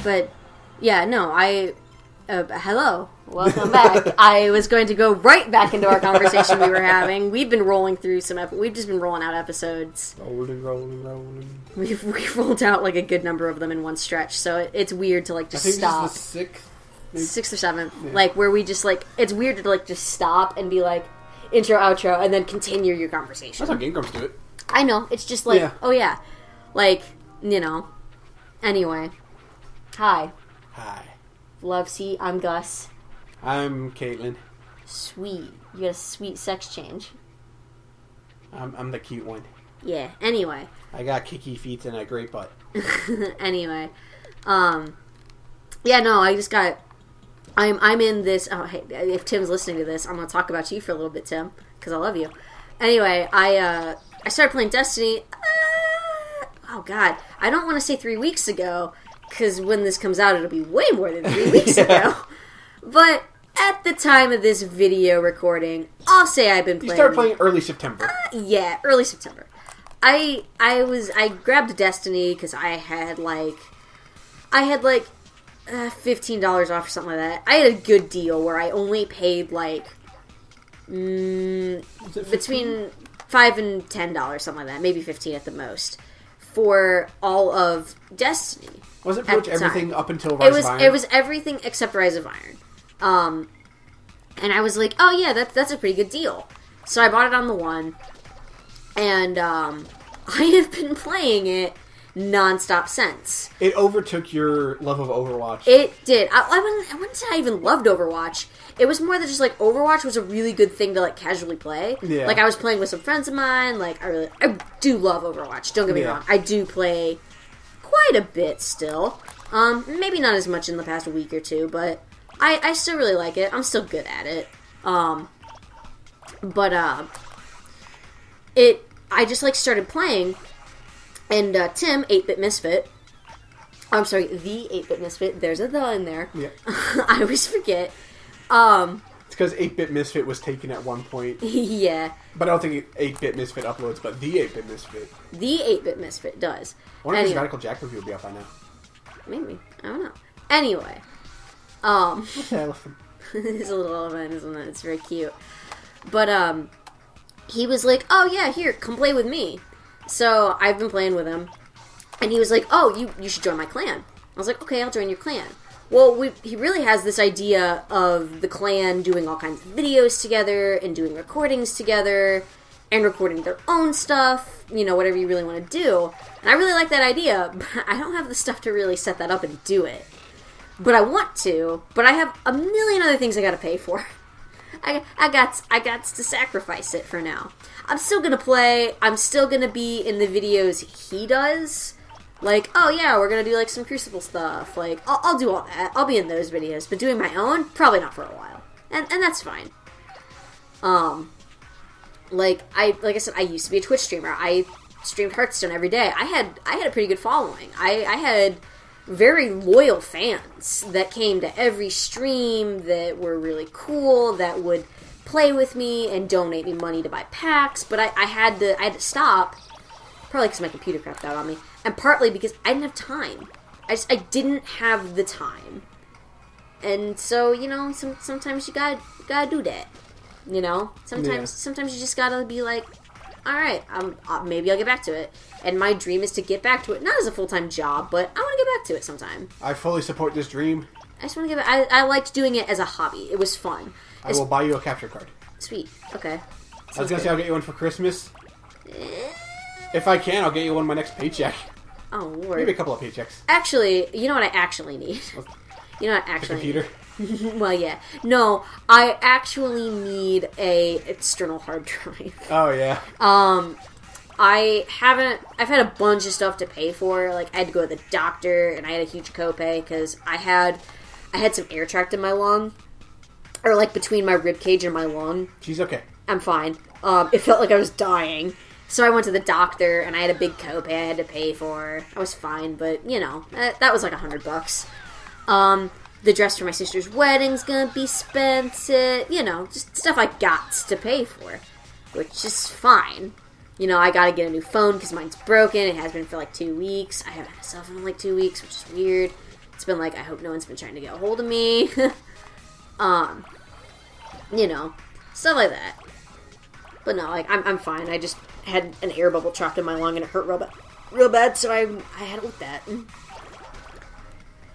But, yeah, no, hello. Welcome back. I was going to go right back into our conversation we were having. We've been rolling through we've just been rolling out episodes. Rolling. We've rolled out, like, a good number of them in one stretch, so it's weird to, like, just stop. This is the 6th? Maybe? 6th or 7th. Yeah. Like, where we just, like, it's weird to, like, just stop and be like, intro, outro, and then continue your conversation. That's how Game Grumps do it. I know. It's just like, oh, yeah. Like, you know. Anyway. Hi. Love, see, I'm Gus. I'm Caitlin. Sweet. You got a sweet sex change. I'm the cute one. Yeah, anyway. I got kicky feet and a great butt. Anyway. Yeah, no, I just got... I'm in this... Oh, hey, if Tim's listening to this, I'm going to talk about you for a little bit, Tim, because I love you. Anyway, I started playing Destiny... oh, God. I don't want to say 3 weeks ago, because when this comes out, it'll be way more than 3 weeks ago. But at the time of this video recording, I'll say I've been playing... You started playing early September. Yeah, early September. I grabbed Destiny because I had $15 off or something like that. I had a good deal where I only paid like between $5 and $10, something like that, maybe $15 at the most, for all of Destiny. Was it pretty much everything up until Rise of Iron? It was everything except Rise of Iron. And I was like, oh yeah, that's a pretty good deal. So I bought it on the one, and I have been playing it non-stop since. It overtook your love of Overwatch. It did. I wouldn't say I even loved Overwatch. It was more that just, like, Overwatch was a really good thing to, like, casually play. Yeah. Like, I was playing with some friends of mine. Like, I do love Overwatch. Don't get me wrong. I do play quite a bit still. Maybe not as much in the past week or two, but I still really like it. I'm still good at it. I just, like, started playing, and Tim, 8-Bit Misfit, I'm sorry, the 8-Bit Misfit, there's a the in there. Yeah. I always forget. It's because 8-Bit Misfit was taken at one point. Yeah. But I don't think 8-Bit Misfit uploads, but the 8-Bit Misfit. The 8-Bit Misfit does. I wonder if his Radical Jack review will be up by now. Maybe. I don't know. Anyway. What's the elephant? It's a little elephant, isn't it? It's very cute. But, he was like, oh yeah, here, come play with me. So, I've been playing with him. And he was like, oh, you should join my clan. I was like, okay, I'll join your clan. Well, he really has this idea of the clan doing all kinds of videos together and doing recordings together and recording their own stuff, you know, whatever you really want to do. And I really like that idea, but I don't have the stuff to really set that up and do it. But I want to, but I have a million other things I gotta pay for. I got to sacrifice it for now. I'm still gonna play. I'm still gonna be in the videos he does. Like, oh yeah, we're gonna do like some Crucible stuff. Like, I'll do all that. I'll be in those videos. But doing my own, probably not for a while. And that's fine. Like I said, I used to be a Twitch streamer. I streamed Hearthstone every day. I had a pretty good following. I had very loyal fans that came to every stream, that were really cool, that would play with me and donate me money to buy packs. But I had to stop, probably because my computer crapped out on me, and partly because I didn't have time. I didn't have the time, and so, you know, sometimes you gotta do that. You know, sometimes you just gotta be like, all right, maybe I'll get back to it. And my dream is to get back to it, not as a full-time job, but I want to get back to it sometime. I fully support this dream. I just want to get back. I liked doing it as a hobby. It was fun. I will buy you a capture card. Sweet. Okay. I was going to say I'll get you one for Christmas. If I can, I'll get you one my next paycheck. Oh, Lord. Maybe a couple of paychecks. Actually, you know what I actually need? You know what I actually need? The computer? Well, yeah. No, I actually need a external hard drive. Oh, yeah. I've had a bunch of stuff to pay for. Like, I had to go to the doctor, and I had a huge copay, because I had some air trapped in my lung. Or, like, between my rib cage and my lung. She's okay. I'm fine. It felt like I was dying. So I went to the doctor, and I had a big copay I had to pay for. I was fine, but, you know, that was like $100. The dress for my sister's wedding's gonna be expensive. You know, just stuff I got to pay for. Which is fine. You know, I gotta get a new phone because mine's broken. It has been for like 2 weeks. I haven't had a cell phone in like 2 weeks, which is weird. It's been like, I hope no one's been trying to get a hold of me. You know, stuff like that. But no, like, I'm fine. I just had an air bubble trapped in my lung and it hurt real bad, so I had it with that. I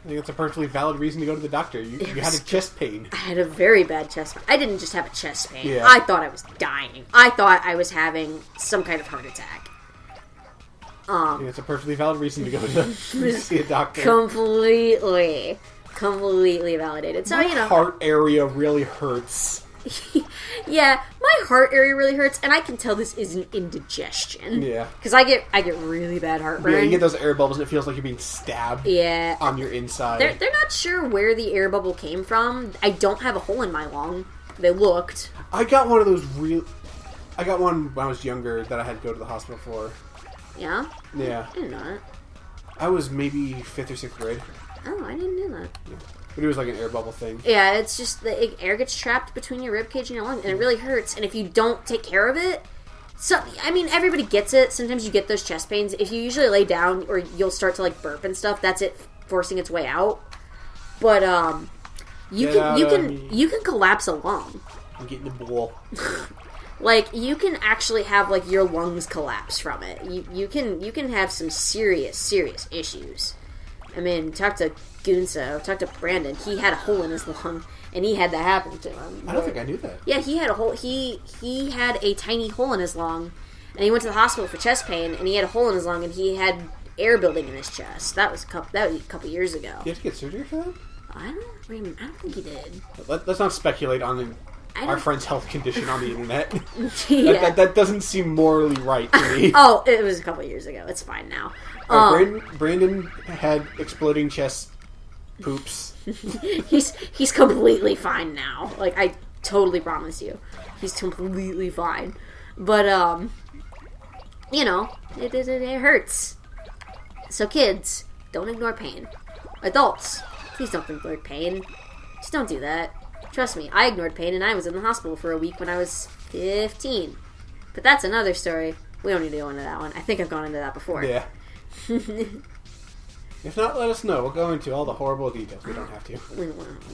think that's a perfectly valid reason to go to the doctor. You had a chest pain. I had a very bad chest pain. I didn't just have a chest pain. Yeah. I thought I was dying. I thought I was having some kind of heart attack. It's a perfectly valid reason to go to see a doctor. Completely validated. So, My you know. heart area really hurts. Yeah, my heart area really hurts, and I can tell this isn't indigestion. Yeah. Because I get really bad heartburn. Yeah, you get those air bubbles and it feels like you're being stabbed on your inside. They're not sure where the air bubble came from. I don't have a hole in my lung. They looked. I got one of those I got one when I was younger that I had to go to the hospital for. Yeah? Yeah. I didn't know that. I was maybe 5th or 6th grade. Oh, I didn't know that. Yeah. But it was like an air bubble thing. Yeah, it's just the air gets trapped between your ribcage and your lung, and it really hurts. And if you don't take care of it, I mean, everybody gets it. Sometimes you get those chest pains. If you usually lay down or you'll start to like burp and stuff, that's it forcing its way out. But you can collapse a lung. I'm getting the ball. Like, you can actually have like your lungs collapse from it. You can have some serious issues. I mean, talk to Gunso, talk to Brandon. He had a hole in his lung, and he had that happen to him. I don't think I knew that. Yeah, he had a hole. He had a tiny hole in his lung, and he went to the hospital for chest pain, and he had a hole in his lung, and he had air building in his chest. That was a couple years ago. You have to get surgery for that? I don't think he did. Let's not speculate on our friend's health condition on the internet. Yeah. that doesn't seem morally right to me. Oh, it was a couple years ago. It's fine now. Brandon had exploding chest poops. He's completely fine now. Like, I totally promise you, he's completely fine. But you know, it hurts. So kids, don't ignore pain. Adults, please don't ignore pain. Just don't do that. Trust me, I ignored pain and I was in the hospital for a week when I was 15. But that's another story. We don't need to go into that one. I think I've gone into that before. Yeah. If not, let us know. We'll go into all the horrible details. We don't have to.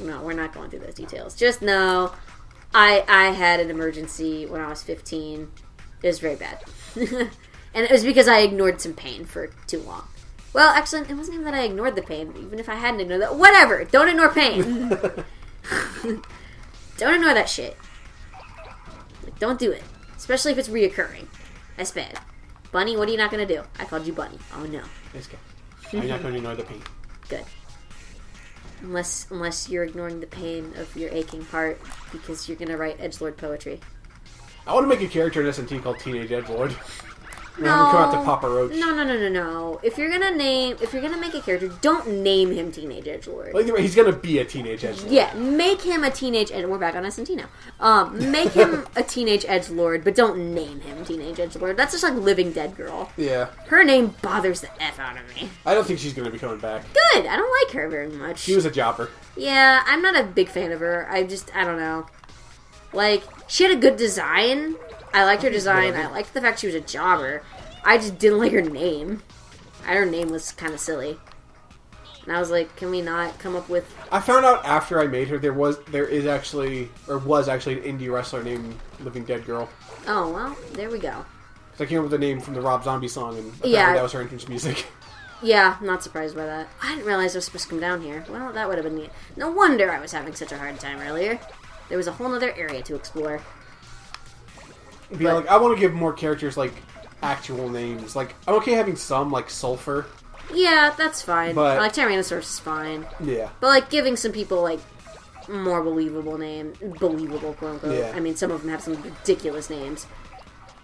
No, we're not going through those details. Just know, I had an emergency when I was 15. It was very bad. And it was because I ignored some pain for too long. Well, actually, it wasn't even that I ignored the pain. Even if I hadn't ignored that. Whatever! Don't ignore pain! Don't ignore that shit. Like, don't do it. Especially if it's reoccurring. That's bad. Bunny, what are you not going to do? I called you Bunny. Oh, no. It's good. I'm not going to ignore the pain. Good. Unless you're ignoring the pain of your aching heart because you're going to write edgelord poetry. I want to make a character in SNT called Teenage Edgelord. No. Have him come out to Papa Roach. No. If you're gonna make a character, don't name him Teenage Edgelord. Well, he's gonna be a Teenage Edgelord. Yeah, make him a teenage. We're back on SNT now. Make him a Teenage Edgelord, but don't name him Teenage Edgelord. That's just like Living Dead Girl. Yeah. Her name bothers the F out of me. I don't think she's gonna be coming back. Good. I don't like her very much. She was a jobber. Yeah, I'm not a big fan of her. I don't know. Like, she had a good design. I liked her design. I liked the fact she was a jobber. I just didn't like her name. Her name was kind of silly. And I was like, can we not come up with... I found out after I made her, there was actually an indie wrestler named Living Dead Girl. Oh, well, there we go. So I came up with the name from the Rob Zombie song, and apparently that was her entrance music. Yeah, I'm not surprised by that. I didn't realize I was supposed to come down here. Well, that would have been neat. No wonder I was having such a hard time earlier. There was a whole other area to explore. Yeah, like, I want to give more characters, like, actual names. Like, I'm okay having some, like Sulfur. Yeah, that's fine. But, like, Tyrannosaurus is fine. Yeah. But, like, giving some people, like, more believable name. Believable, quote-unquote. Yeah. I mean, some of them have some ridiculous names.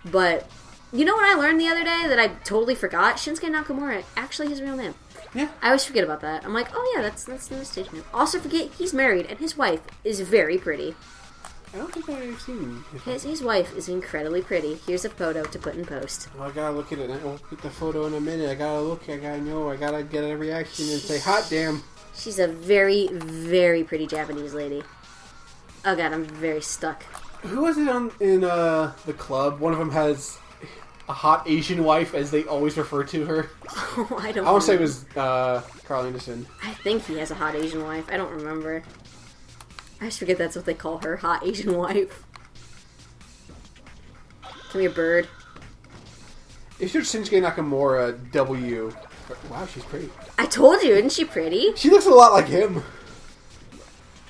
But, you know what I learned the other day that I totally forgot? Shinsuke Nakamura, actually his real name. Yeah. I always forget about that. I'm like, oh yeah, that's the stage name. Also forget, he's married, and his wife is very pretty. I don't think I've seen his wife is incredibly pretty. Here's a photo to put in post. Well, I gotta look at it. I'll look at the photo in a minute. I gotta know. I gotta get a reaction and say, hot damn. She's a very, very pretty Japanese lady. Oh god, I'm very stuck. Who was it in the club? One of them has... a hot Asian wife, as they always refer to her. Oh, I don't. I want to say it was Carl Anderson. I think he has a hot Asian wife. I don't remember. I just forget that's what they call her, hot Asian wife. Give me a bird. If you're Shinsuke Nakamura, W. Wow, she's pretty. I told you, isn't she pretty? She looks a lot like him.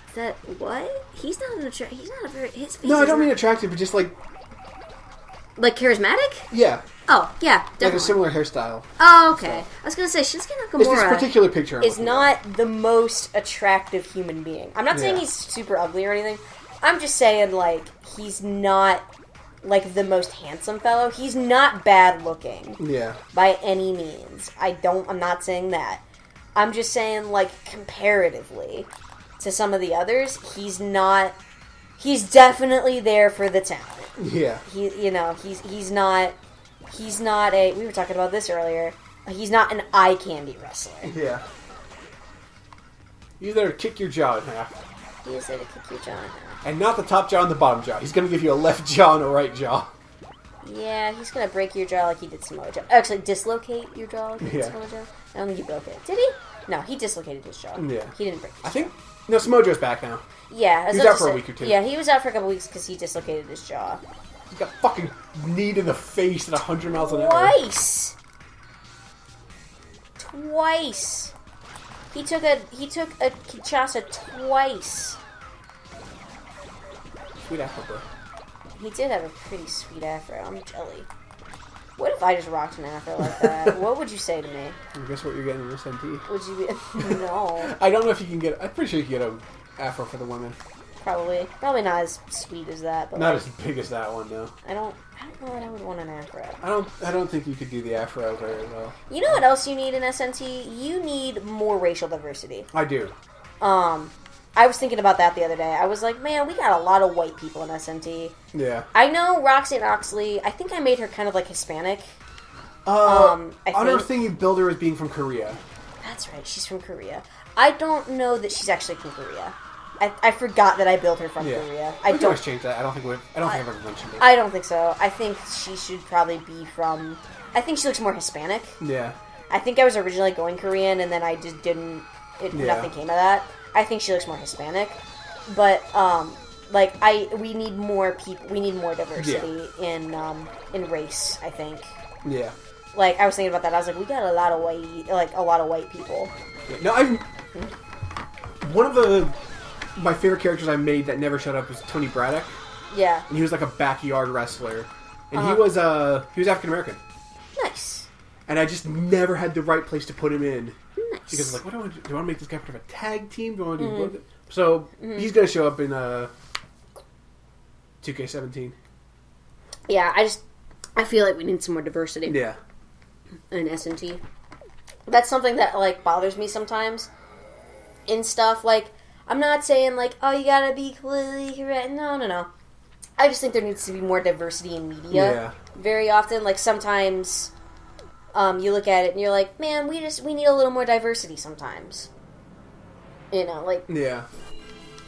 Is that what? He's not an attractive. He's not a very. His face. No, I don't mean attractive, but just like charismatic. Yeah. Oh yeah, definitely. Like a similar hairstyle. Oh okay. I was gonna say Shinsuke Nakamura. It's this particular picture is not the most attractive human being. I'm not saying he's super ugly or anything. I'm just saying like he's not like the most handsome fellow. He's not bad looking. Yeah. By any means. I'm not saying that. I'm just saying like comparatively to some of the others, he's definitely there for the talent. Yeah. He's not a, we were talking about this earlier, he's not an eye candy wrestler. Yeah. He's there to kick your jaw in half. He is there to kick your jaw in half. And not the top jaw and the bottom jaw. He's going to give you a left jaw and a right jaw. Yeah, he's going to break your jaw like he did Samoa Joe. Actually, dislocate your jaw like he did Samoa Joe. I don't think he broke it. Did he? No, he dislocated his jaw. Yeah. He didn't break his jaw. I think... No, Samoa Joe's back now. Yeah. He was out for a week or two. Yeah, he was out for a couple weeks because he dislocated his jaw. He got fucking kneed in the face at 100 miles an hour. Twice. He took a Kinshasa twice. Sweet afro, bro. He did have a pretty sweet afro. I'm jelly. What if I just rocked an afro like that? What would you say to me? I guess what you're getting in SNT. Would you be... No. I don't know if you can get... I'm pretty sure you can get an afro for the women. Probably. Probably not as sweet as that, but not as big as that one, though. I don't know that I would want an afro. I don't think you could do the afro very well. You know what else you need in SNT? You need more racial diversity. I do. I was thinking about that the other day. I was like, man, we got a lot of white people in SNT. Yeah. I know Roxy Oxley, I think I made her kind of like Hispanic. Another thing you build her as being from Korea. That's right, she's from Korea. I don't know that she's actually from Korea. I forgot that I built her from Korea. We can always change that. I don't think I've ever mentioned it. I don't think so. I think she should probably be from... I think she looks more Hispanic. Yeah. I think I was originally going Korean, and then I just didn't... Nothing came of that. I think she looks more Hispanic. But, we need more people... We need more diversity in race, I think. Yeah. Like, I was thinking about that. I was like, we got a lot of white people. Yeah. No, one of my favorite characters I made that never showed up was Tony Braddock. Yeah. And he was like a backyard wrestler. And he was African American. Nice. And I just never had the right place to put him in. Nice. Because I was like, what do I want to do? Do I want to make this guy part of a tag team? Do I want to do both? So he's going to show up in 2K17. Yeah, I feel like we need some more diversity. Yeah. In SNT. That's something that, like, bothers me sometimes. In stuff, like, I'm not saying, like, oh, you gotta be completely correct. No. I just think there needs to be more diversity in media. Very often, like, sometimes you look at it and you're like, man, we need a little more diversity sometimes. You know, like... Yeah.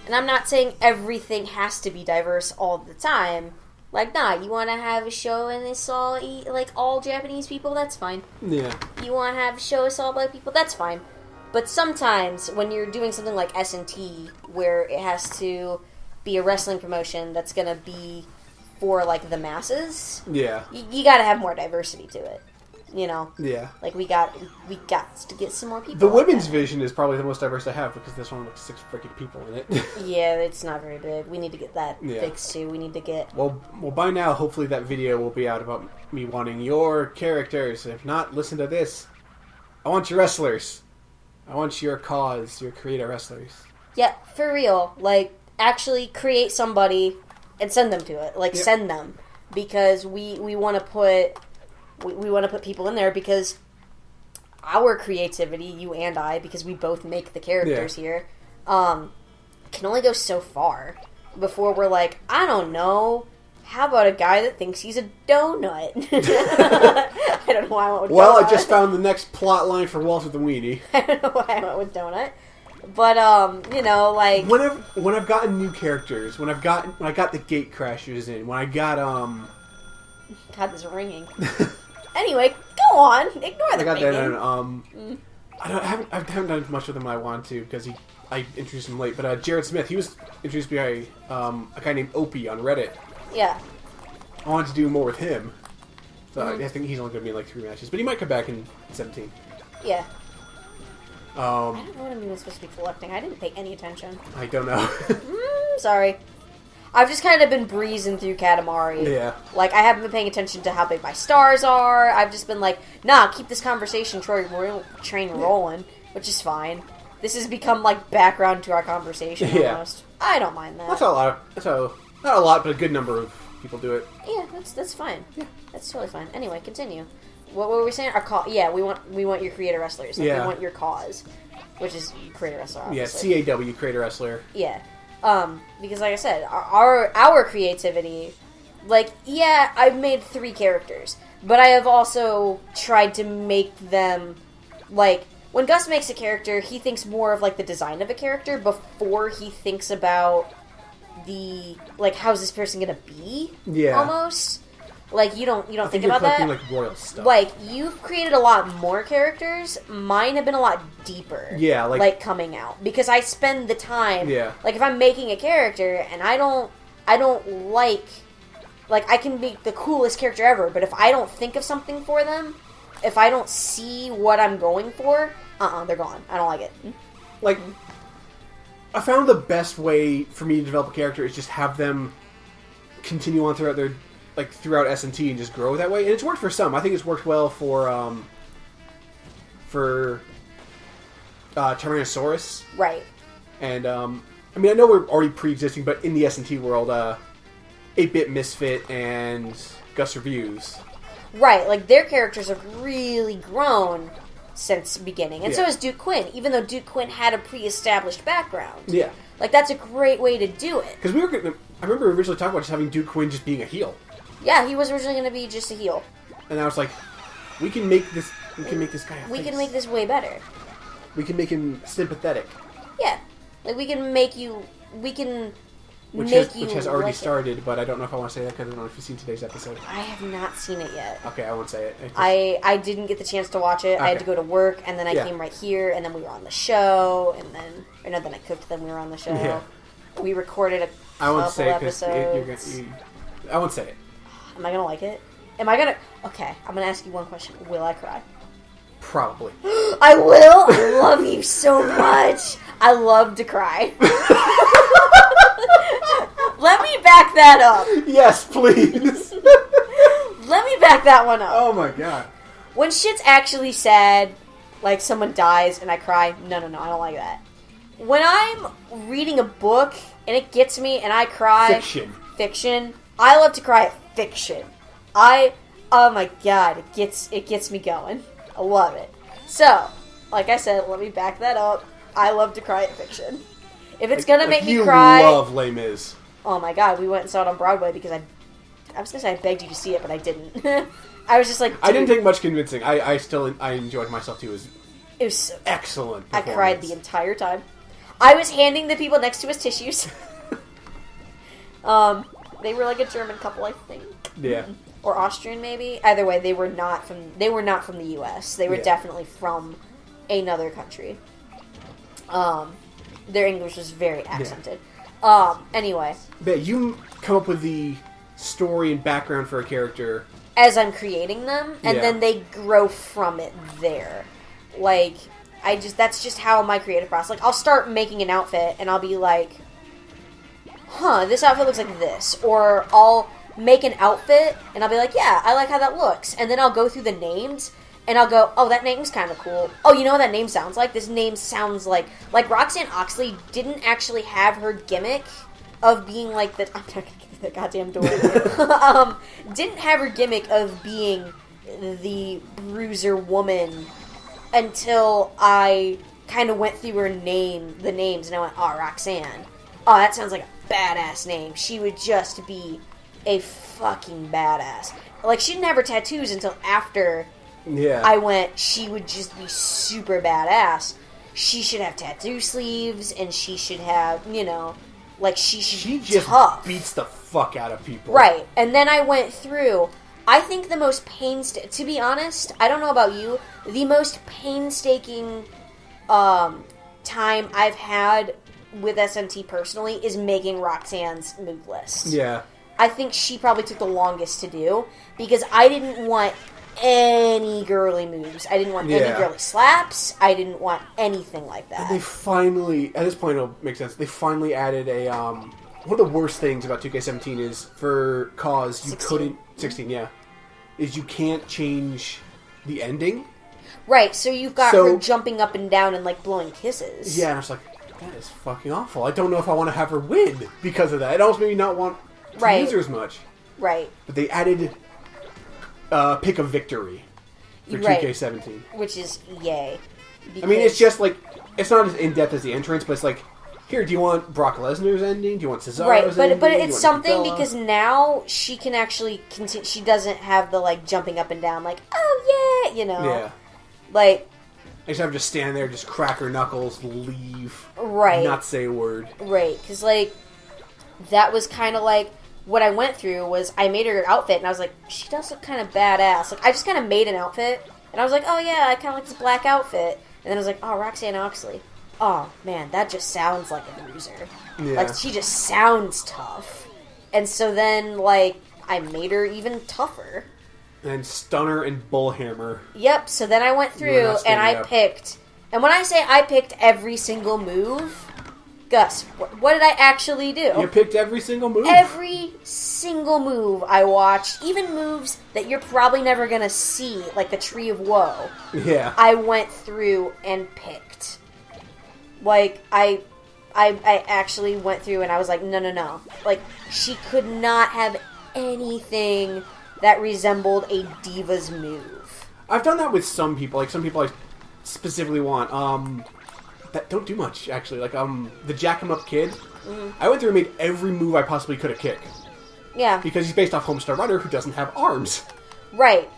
And I'm not saying everything has to be diverse all the time. Like, nah, you want to have a show and it's all, like, all Japanese people? That's fine. Yeah. You want to have a show it's all black people? That's fine. But sometimes, when you're doing something like SNT, where it has to be a wrestling promotion that's going to be for, like, the masses, you got to have more diversity to it. You know? Yeah. Like, we got to get some more people. The women's division is probably the most diverse I have, because there's only, like, 6 freaking people in it. Yeah, it's not very big. We need to get that fixed, too. We need to get... Well, by now, hopefully that video will be out about me wanting your characters. If not, listen to this. I want your wrestlers. I want your cause, your creator wrestlers. Yeah, for real. Like, actually create somebody and send them to it. Like, send them. Because we want to put... We want to put people in there because our creativity, you and I, because we both make the characters here, can only go so far before we're like, I don't know, how about a guy that thinks he's a donut? I don't know why I went with Well, donut. I just found the next plot line for Walter the Weenie. I don't know why I went with donut. But, you know, like... When I've gotten new characters, when I got the Gate Crashers in, when I got, God, this ringing. Anyway, go on. Ignore the I got ringing. that in, I haven't done much with him I wanted to because I introduced him late. But Jared Smith, he was introduced by a guy named Opie on Reddit. Yeah. I wanted to do more with him. So I think he's only going to be in like 3 matches, but he might come back in 17. Yeah. I Um, don't know what I'm even supposed to be collecting. I didn't pay any attention. I don't know. Sorry. I've just kind of been breezing through Katamari. Yeah. Like, I haven't been paying attention to how big my stars are. I've just been like, nah, keep this conversation train rolling, which is fine. This has become, like, background to our conversation almost. I don't mind that. That's a lot. Not a lot, but a good number of people do it. Yeah, that's fine. Yeah. That's totally fine. Anyway, continue. What were we saying? Our yeah, we want your creator wrestlers. Like, Yeah. We want your cause, which is creator wrestler, obviously. Yeah, CAW, Creator Wrestler. Yeah. Because like I said, our creativity, like, yeah, I've made 3 characters, but I have also tried to make them, like, when Gus makes a character, he thinks more of, like, the design of a character before he thinks about the, like, how's this person gonna be? Yeah. Almost. Like, you don't I think you're about that? collecting, like, royal stuff. Like, you've created a lot more characters. Mine have been a lot deeper. Yeah, like coming out. Because I spend the time... Yeah. Like, if I'm making a character, and I don't like... Like, I can make the coolest character ever, but if I don't think of something for them, if I don't see what I'm going for, they're gone. I don't like it. Like, I found the best way for me to develop a character is just have them continue on throughout their... like throughout SNT and just grow that way, and it's worked for some. I think it's worked well for Tyrannosaurus, Right. and I mean I know we're already pre-existing, but in the SNT world, 8-Bit Misfit and Gus Reviews, Right, like, their characters have really grown since the beginning. And so Yeah. has Duke Quinn, even though Duke Quinn had a pre-established background. yeah, Like, that's a great way to do it. because I remember originally talking about just having Duke Quinn just being a heel, Yeah, he was originally going to be just a heel. and I was like, we can make this guy a We face. can make this way better. We can make him sympathetic, Yeah. Like, we can make you... We can which make has already like it. started, but I don't know if I want to say that because I don't know if you've seen today's episode. I have not seen it yet. Okay, I won't say it. I didn't get the chance to watch it. I had Okay. to go to work, and then I Yeah. came right here, and then we were on the show, and then... Or no, then I cooked, then we were on the show. Yeah. We recorded a I won't couple say it because episodes. I won't say it. Am I going to like it? Am I going to... Okay, I'm going to ask you one question. Will I cry? Probably. I will. I love you so much. I love to cry. Let me back that up. Yes, please. Let me back that one up. Oh my god. When shit's actually sad, like someone dies and I cry, no, I don't like that. When I'm reading a book and it gets me and I cry... Fiction. I love to cry at fiction. Oh my god, it gets me going. I love it. So, like I said, let me back that up. I love to cry at fiction. If it's gonna make me cry... You love Les Mis. Oh my god, we went and saw it on Broadway because I was gonna say I begged you to see it, but I didn't. I was just like... I didn't take much convincing. I enjoyed myself too. It was so... Excellent I cried the entire time. I was handing the people next to us tissues. They were like a German couple, I think. Yeah. Or Austrian, maybe. Either way, they were not from the U.S. They were definitely from another country. Their English was very accented. Anyway. But you come up with the story and background for a character As I'm creating them, and then they grow from it there. Like, that's just how my creative process. Like, I'll start making an outfit, and I'll be like, this outfit looks like this. Or I'll make an outfit, and I'll be like, yeah, I like how that looks. And then I'll go through the names, and I'll go, oh, that name's kind of cool. Oh, you know what that name sounds like? This name sounds like Roxanne Oxley didn't actually have her gimmick of being like the... I'm not going to get the goddamn door. Didn't have her gimmick of being the bruiser woman until I kind of went through the names, and I went, oh, Roxanne. Oh, that sounds like a badass name. She would just be a fucking badass. Like, she didn't have her tattoos until after I went, she would just be super badass. She should have tattoo sleeves, and she should have, she should be just tough. beats the fuck out of people. Right. And then I went through, I think the most to be honest, I don't know about you, the most painstaking time I've had with SNT personally is making Roxanne's move list. Yeah. I think she probably took the longest to do because I didn't want any girly moves. I didn't want any girly slaps. I didn't want anything like that. And they finally, at this point it'll make sense, they finally added a, one of the worst things about 2K17 is for cause you 16. couldn't, 16, yeah, is you can't change the ending. Right, so you've got her jumping up and down and, like, blowing kisses. Yeah, and I was like, that is fucking awful. I don't know if I want to have her win because of that. It almost made me not want to use her as much. Right. But they added pick a victory for 2K17. Which is yay. I mean, it's just like, it's not as in-depth as the entrance, but it's like, here, do you want Brock Lesnar's ending? Do you want Cesaro's ending? But it's something because now she can actually continue. She doesn't have the, like, jumping up and down, like, oh, yeah, you know. Yeah. Like, I just have to just stand there, just crack her knuckles, leave. Right. Not say a word. Right, because, like, that was kind of like, what I went through was I made her outfit, and I was like, she does look kind of badass. Like, I just kind of made an outfit, and I was like, oh, yeah, I kind of like this black outfit. And then I was like, oh, Roxanne Oxley. Oh, man, that just sounds like a bruiser. Yeah. Like, she just sounds tough. And so then, like, I made her even tougher. And Stunner and Bullhammer. Yep, so then I went through and I picked... And when I say I picked every single move... Gus, what did I actually do? You picked every single move? Every single move I watched, even moves that you're probably never going to see, like the Tree of Woe. Yeah. I went through and picked. Like, I actually went through and I was like, no. Like, she could not have anything that resembled a diva's move. I've done that with some people. Like, some people I specifically want. That don't do much, actually. Like, the Jack 'em Up Kid. Mm-hmm. I went through and made every move I possibly could have kick. Yeah. Because he's based off Homestar Runner, who doesn't have arms. Right.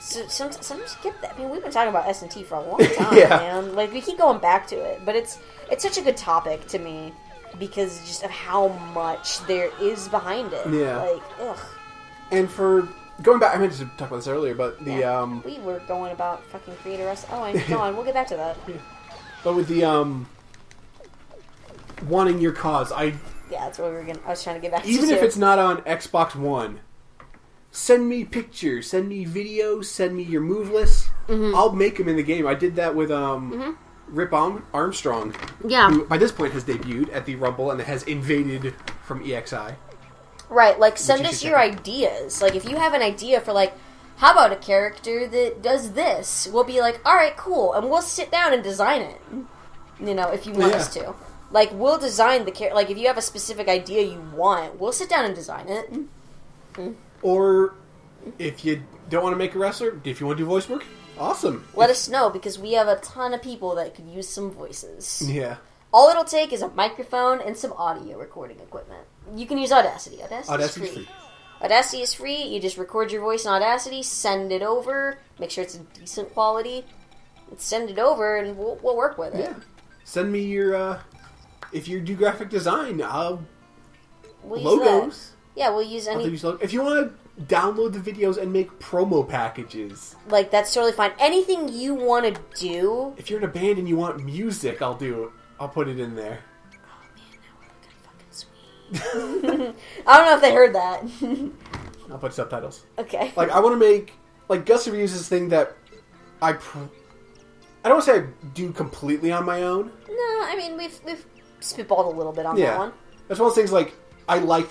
So sometimes skip that. I mean, we've been talking about SNT for a long time, man. Like, we keep going back to it. But it's such a good topic to me. Because just of how much there is behind it. Yeah. Like, ugh. And for... Going back, I meant to talk about this earlier, but the, we were going about fucking creator wrestling. Oh, and go on, we'll get back to that. Yeah. But with the, wanting your cause, Yeah, that's what I was trying to get back to. Even if it's not on Xbox One, send me pictures, send me videos, send me your move lists. Mm-hmm. I'll make them in the game. I did that with, Rip Armstrong. Yeah. Who, by this point, has debuted at the Rumble and has invaded from EXI. Right, like, send us your ideas. Like, if you have an idea for, like, how about a character that does this? We'll be like, alright, cool. And we'll sit down and design it. You know, if you want us to. Like, we'll design the character. Like, if you have a specific idea you want, we'll sit down and design it. Mm-hmm. Or, if you don't want to make a wrestler, if you want to do voice work, awesome. Let us know, because we have a ton of people that could use some voices. Yeah. All it'll take is a microphone and some audio recording equipment. You can use Audacity. Audacity's free. Audacity is free. You just record your voice in Audacity, send it over, make sure it's in decent quality, and send it over, and we'll work with it. Yeah. Send me your, if you do graphic design, we'll logos. Yeah, we'll use any... If you want to download the videos and make promo packages. Like, that's totally fine. Anything you want to do... If you're in a band and you want music, I'll put it in there. I don't know if they heard that. I'll put subtitles. Okay. Like, I want to make... Like, Gus reviews this thing that I don't want to say I do completely on my own. No, I mean, we've spitballed a little bit on that one. That's one of those things, like, I like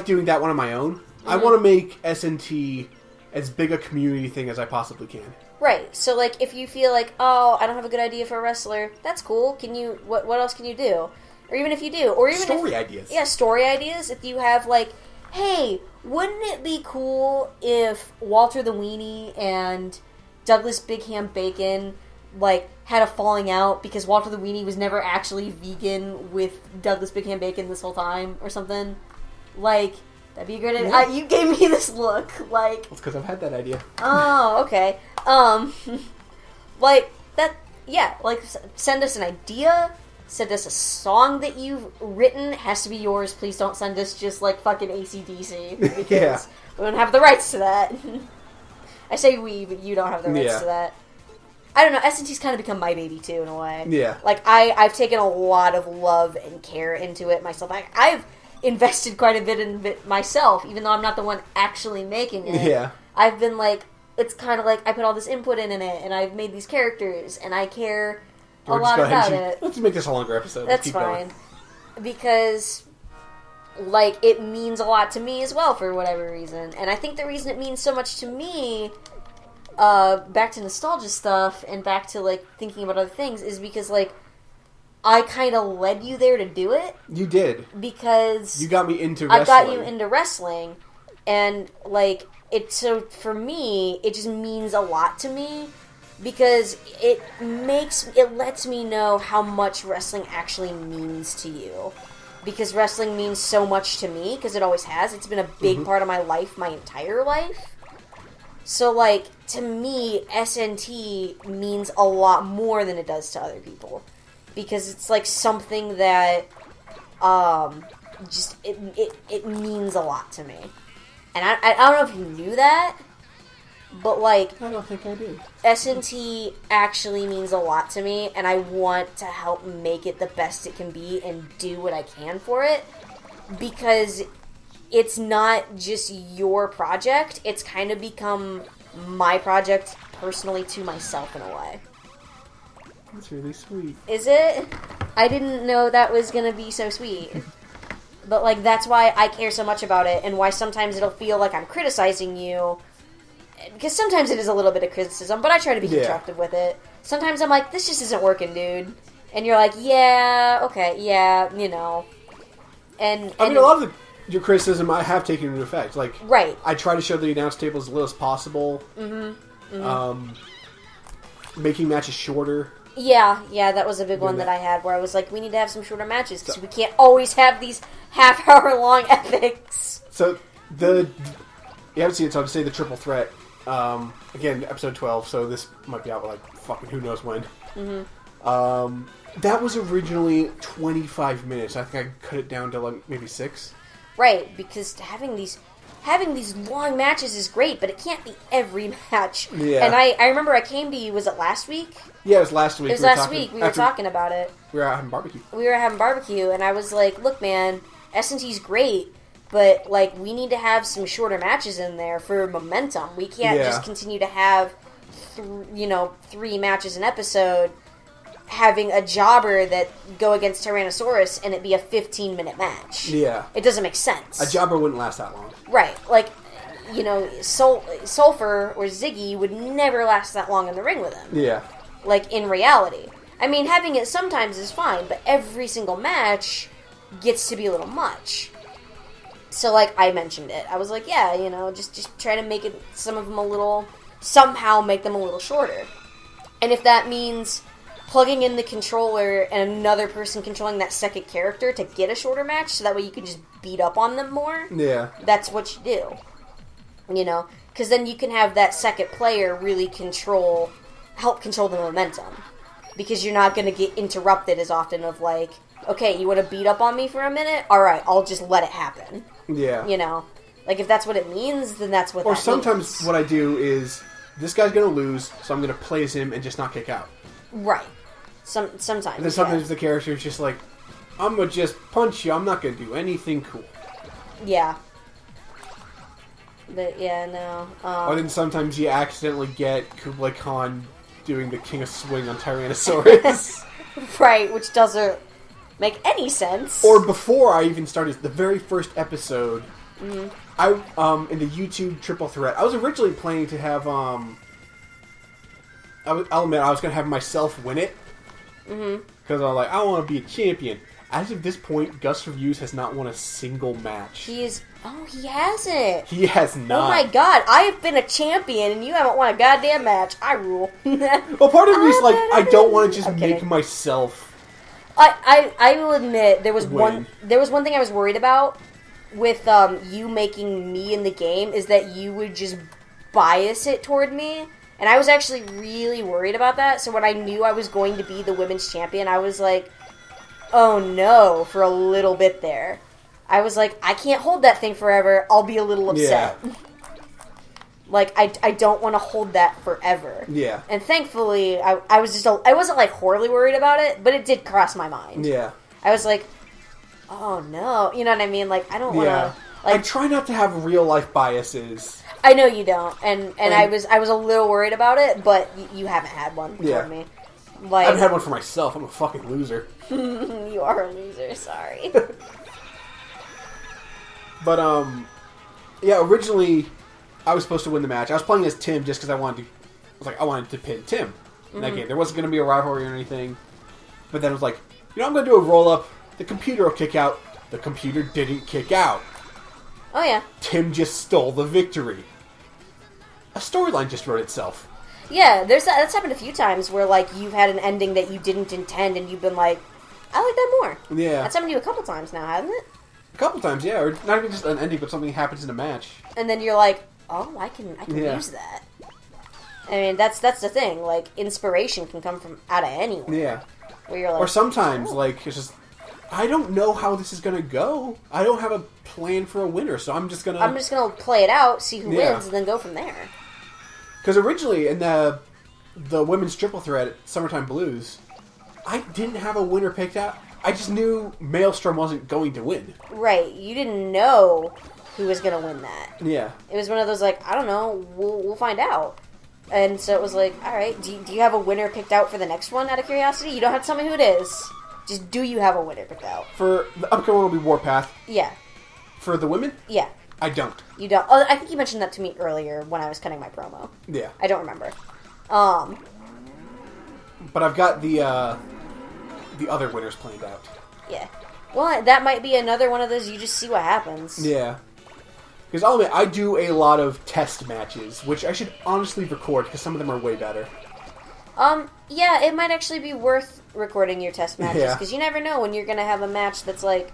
doing that one on my own. Mm-hmm. I want to make SNT as big a community thing as I possibly can. Right. So, like, if you feel like, oh, I don't have a good idea for a wrestler, that's cool. Can you... What else can you do? Or even if you do. Or even story ideas. Yeah, story ideas. If you have, like, hey, wouldn't it be cool if Walter the Weenie and Douglas Big Ham Bacon, like, had a falling out because Walter the Weenie was never actually vegan with Douglas Big Ham Bacon this whole time or something? Like, that'd be a great idea. Yeah. You gave me this look, like... That's because I've had that idea. Oh, okay. Like, that... Yeah, like, send us an idea. send us a song that you've written. It has to be yours. Please don't send us just, like, fucking AC/DC. Because Yeah. we don't have the rights to that. I say we, but you don't have the rights to that. I don't know, SNT's kind of become my baby, too, in a way. Yeah. Like, I've taken a lot of love and care into it myself. I've invested quite a bit in it myself, even though I'm not the one actually making it. Yeah. I've been, like, it's kind of like I put all this input in it, and I've made these characters, and I care a lot about it. Let's make this a longer episode. That's fine. Because, like, it means a lot to me as well, for whatever reason. And I think the reason it means so much to me, back to nostalgia stuff, and back to, like, thinking about other things, is because, like, I kind of led you there to do it. You did. Because... You got me into wrestling. I got you into wrestling. And, like, so for me, it just means a lot to me. Because it lets me know how much wrestling actually means to you. Because wrestling means so much to me, because it always has. It's been a big part of my life, my entire life. So, like, to me, SNT means a lot more than it does to other people. Because it's, like, something that, just, it means a lot to me. And I don't know if you knew that, but, like... I don't think I did. SNT actually means a lot to me, and I want to help make it the best it can be and do what I can for it. Because it's not just your project, it's kind of become my project personally to myself in a way. That's really sweet. Is it? I didn't know that was gonna be so sweet. But, like, that's why I care so much about it, and why sometimes it'll feel like I'm criticizing you. Because sometimes it is a little bit of criticism, but I try to be constructive with it. Sometimes I'm like, this just isn't working, dude. And you're like, yeah, okay, yeah, you know. And I mean, a lot of your criticism I have taken into effect. Like, right. I try to show the announce table as little as possible. Making matches shorter. Yeah, that was a big one that I had, where I was like, we need to have some shorter matches, because we can't always have these half-hour-long epics. So, you haven't seen it, so I'll just say the triple threat. Again, episode 12, so this might be out, like, fucking who knows when. That was originally 25 minutes. I think I cut it down to, like, maybe 6. Right, because having these long matches is great, but it can't be every match. Yeah. And I remember I came to you, was it last week? Yeah, it was last week. It was last week. We were talking about it. We were out having barbecue. And I was like, look, man, S&T's great, but, like, we need to have some shorter matches in there for momentum. We can't just continue to have, 3 matches an episode, having a jobber that go against Tyrannosaurus and it be a 15-minute match. Yeah. It doesn't make sense. A jobber wouldn't last that long. Right. Like, Sulfur or Ziggy would never last that long in the ring with him. Yeah. Like, in reality. I mean, having it sometimes is fine, but every single match gets to be a little much. So, like, I mentioned it. I was like, yeah, just try to make it, somehow make them a little shorter. And if that means plugging in the controller and another person controlling that second character to get a shorter match, so that way you can just beat up on them more, that's what you do. Because then you can have that second player really help control the momentum. Because you're not going to get interrupted as often of, like, okay, you want to beat up on me for a minute? Alright, I'll just let it happen. Yeah. Like, if that's what it means, then that's what that means. Or sometimes what I do is, this guy's going to lose, so I'm going to play as him and just not kick out. Right. Sometimes. And then sometimes the character is just like, I'm going to just punch you, I'm not going to do anything cool. Yeah. But, yeah, no. Or then sometimes you accidentally get Kublai Khan doing the King of Swing on Tyrannosaurus. Right, which doesn't make any sense. Or before I even started the very first episode, I in the YouTube triple threat, I was originally planning to have I'll admit I was going to have myself win it. Because I'm like, I want to be a champion. As of this point, Gus Reviews has not won a single match. He hasn't. He has not. Oh my god, I have been a champion and you haven't won a goddamn match. I rule. Well, part of me is like, I don't want to just make myself. I will admit there was one thing I was worried about with you making me in the game is that you would just bias it toward me. And I was actually really worried about that. So when I knew I was going to be the women's champion, I was like, oh no, for a little bit there. I was like, I can't hold that thing forever. I'll be a little upset. Yeah. Like, I don't want to hold that forever. Yeah. And thankfully, I was just, I wasn't, like, horribly worried about it, but it did cross my mind. Yeah. I was like, oh no. You know what I mean? Like, I don't want to... Yeah. Like, I try not to have real-life biases. I know you don't. And I was a little worried about it, but you haven't had one toward me. Like, I haven't had one for myself. I'm a fucking loser. You are a loser, sorry. But, yeah, originally... I was supposed to win the match. I was playing as Tim just because I wanted to pin Tim in that game. There wasn't going to be a rivalry or anything. But then it was like, I'm going to do a roll-up. The computer will kick out. The computer didn't kick out. Oh, yeah. Tim just stole the victory. A storyline just wrote itself. Yeah, that's happened a few times where, like, you've had an ending that you didn't intend and you've been like, I like that more. Yeah. That's happened to you a couple times now, hasn't it? A couple times, yeah. Or not even just an ending, but something happens in a match. And then you're like, oh, I can use that. I mean, that's the thing. Like, inspiration can come from out of anywhere. Yeah. Where you're like, or sometimes, like, it's just, I don't know how this is gonna go. I don't have a plan for a winner, so I'm just gonna play it out, see who wins, and then go from there. Because originally in the women's triple threat at Summertime Blues, I didn't have a winner picked out. I just knew Maelstrom wasn't going to win. Right. You didn't know who was going to win that. Yeah. It was one of those, like, I don't know, we'll find out. And so it was like, alright, do you have a winner picked out for the next one, out of curiosity? You don't have to tell me who it is. Just, do you have a winner picked out? For the upcoming one will be Warpath. Yeah. For the women? Yeah. I don't. You don't? Oh, I think you mentioned that to me earlier when I was cutting my promo. Yeah. I don't remember. But I've got the other winners planned out. Yeah. Well, that might be another one of those, you just see what happens. Yeah. Because I'll admit, I do a lot of test matches, which I should honestly record, because some of them are way better. Yeah, it might actually be worth recording your test matches, because you never know when you're going to have a match that's like,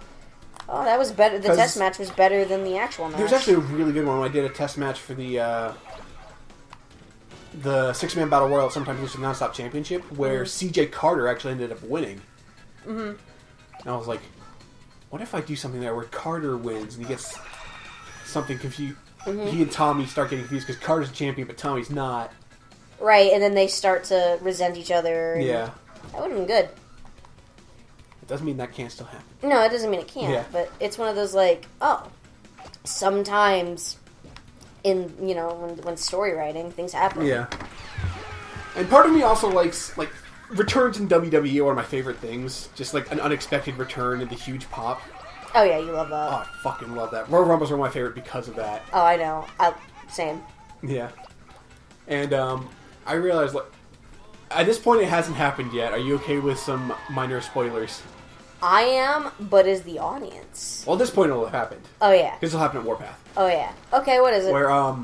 oh, that was better, the test match was better than the actual match. There's actually a really good one when I did a test match for the six-man battle royal at Sometimes Lucid Nonstop Championship, where CJ Carter actually ended up winning. And I was like, what if I do something there where Carter wins and he gets something confused? He and Tommy start getting confused because Carter's a champion, but Tommy's not. Right, and then they start to resent each other. Yeah. That would have been good. It doesn't mean that can't still happen. No, it doesn't mean it can't, but it's one of those, like, oh, sometimes in, when story writing, things happen. Yeah. And part of me also likes, like, returns in WWE are one of my favorite things. Just, like, an unexpected return and the huge pop. Oh, yeah, you love that. Oh, I fucking love that. Royal Rumbles are my favorite because of that. Oh, I know. Same. Yeah. And, I realized, like, at this point it hasn't happened yet. Are you okay with some minor spoilers? I am, but is the audience. Well, at this point it'll have happened. Oh, yeah. Because it'll happen at Warpath. Oh, yeah. Okay, what is it? Where,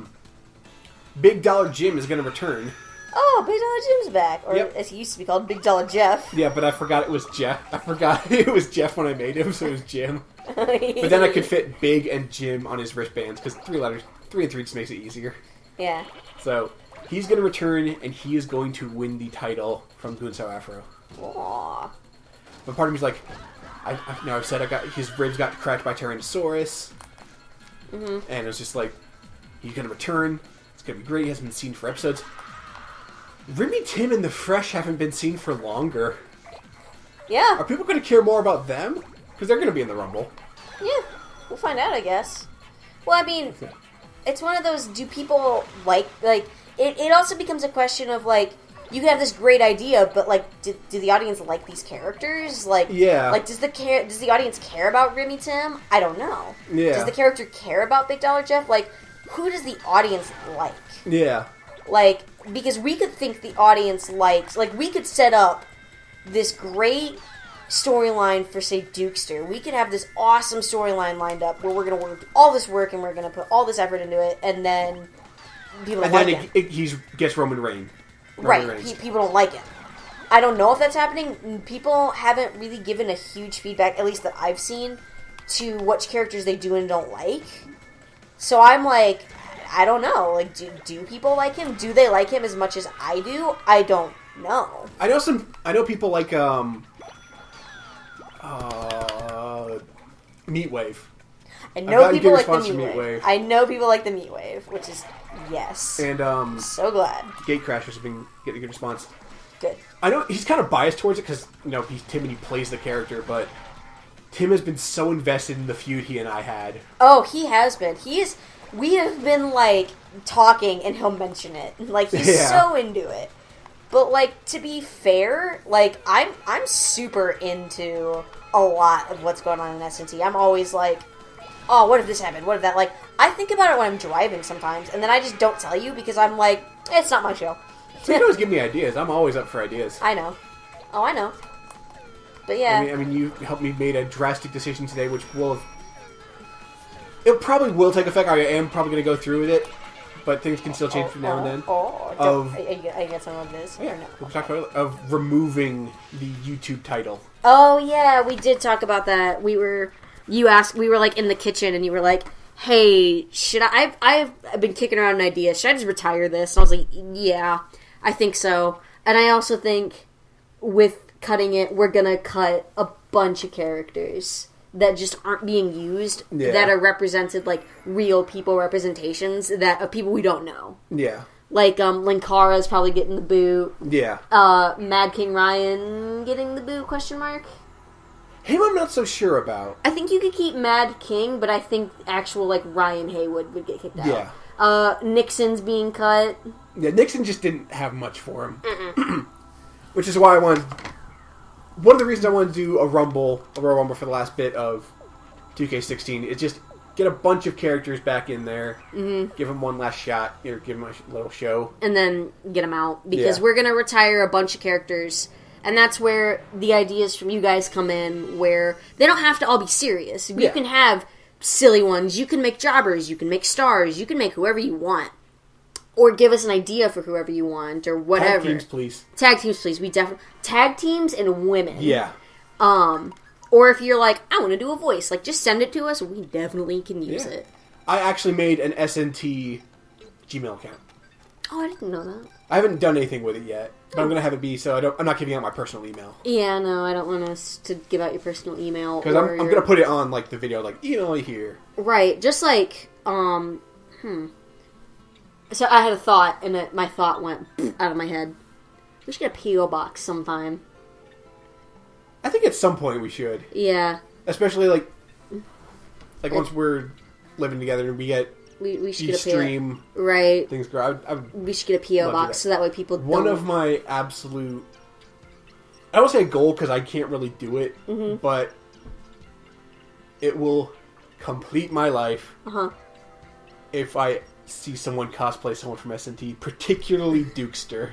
Big Dollar Jim is going to return. Oh, Big Dollar Jim's back. Or as he used to be called, Big Dollar Jeff. Yeah, but I forgot it was Jeff. I forgot it was Jeff when I made him, so it was Jim. But then I could fit Big and Jim on his wristbands, because 3 and 3 just makes it easier. Yeah. So, he's going to return, and he is going to win the title from Gunsao Afro. Aww. But part of me's like, I've said his ribs got cracked by Tyrannosaurus. And it was just like, he's going to return. It's going to be great. He hasn't been seen for episodes. Remy, Tim, and the Fresh haven't been seen for longer. Yeah. Are people going to care more about them? Because they're going to be in the Rumble. Yeah. We'll find out, I guess. Well, I mean, it's one of those, do people like it also becomes a question of, like, you can have this great idea, but, like, do the audience like these characters? Like, yeah. Like, does the audience care about Remy Tim? I don't know. Yeah. Does the character care about Big Dollar Jeff? Like, who does the audience like? Yeah. Like, because we could think the audience likes, like, we could set up this great storyline for, say, Dukester. We could have this awesome storyline lined up where we're going to work all this work and we're going to put all this effort into it, and then people don't like him. He gets Roman Reigns. Right, people don't like him. I don't know if that's happening. People haven't really given a huge feedback, at least that I've seen, to which characters they do and don't like. So I'm like, I don't know. Like, do people like him? Do they like him as much as I do? I don't know. I know people like Meat Wave. I know gotten people good like the response Meat from Meat Wave. Wave. I know people like the Meat Wave, which is yes. And so glad. Gate Crashers have been getting a good response. Good. I know he's kind of biased towards it because he's Tim and he plays the character, but Tim has been so invested in the feud he and I had. Oh, he has been. We have been like talking, and he'll mention it. Like he's so into it. But like to be fair, like I'm super into a lot of what's going on in SNT. I'm always like, oh, what if this happened? What if that? Like, I think about it when I'm driving sometimes, and then I just don't tell you because I'm like, it's not my show. So you can always give me ideas. I'm always up for ideas. I know. Oh, I know. But yeah. I mean, you helped me make a drastic decision today, which it probably will take effect. I am probably going to go through with it, but things can still change from now and then. I get some of this. Yeah, we talked about of removing the YouTube title. Oh yeah, we did talk about that. We were like in the kitchen, and you were like, "Hey, should I've been kicking around an idea. Should I just retire this?" And I was like, "Yeah, I think so." And I also think with cutting it, we're gonna cut a bunch of characters that just aren't being used, that are represented like real people representations that of people we don't know. Yeah. Like, Linkara's probably getting the boot. Yeah. Mad King Ryan getting the boot, question mark? Him I'm not so sure about. I think you could keep Mad King, but I think actual, like, Ryan Haywood would get kicked out. Yeah. Nixon's being cut. Yeah, Nixon just didn't have much for him. Which is why one of the reasons I wanted to do a Royal Rumble for the last bit of 2K16 is just get a bunch of characters back in there, give them one last shot, give them a little show. And then get them out, because we're going to retire a bunch of characters, and that's where the ideas from you guys come in, where they don't have to all be serious. You can have silly ones, you can make jobbers, you can make stars, you can make whoever you want. Or give us an idea for whoever you want, or whatever. Tag teams, please. Tag teams, please. We definitely... Tag teams and women. Yeah. Or if you're like, I want to do a voice, like, just send it to us. We definitely can use it. I actually made an SNT Gmail account. Oh, I didn't know that. I haven't done anything with it yet, but I'm going to have it be so I'm not giving out my personal email. Yeah, no, I don't want us to give out your personal email. Because I'm going to put it on, like, the video, like, email here. Right, just like, So I had a thought, and my thought went out of my head. We should get a P.O. box sometime. I think at some point we should. Yeah. Especially, like once we're living together and we get... We should get a stream. Right. Things grow. We should get a P.O. box so that way people don't... One of my absolute... I don't say a goal because I can't really do it, but it will complete my life if I see someone cosplay someone from SNT, particularly Dukester.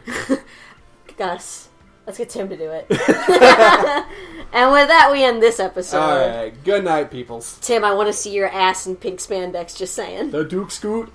Gus, let's get Tim to do it. And with that, we end this episode. Alright, good night, peoples. Tim, I want to see your ass in pink spandex, just saying. The Duke Scoot.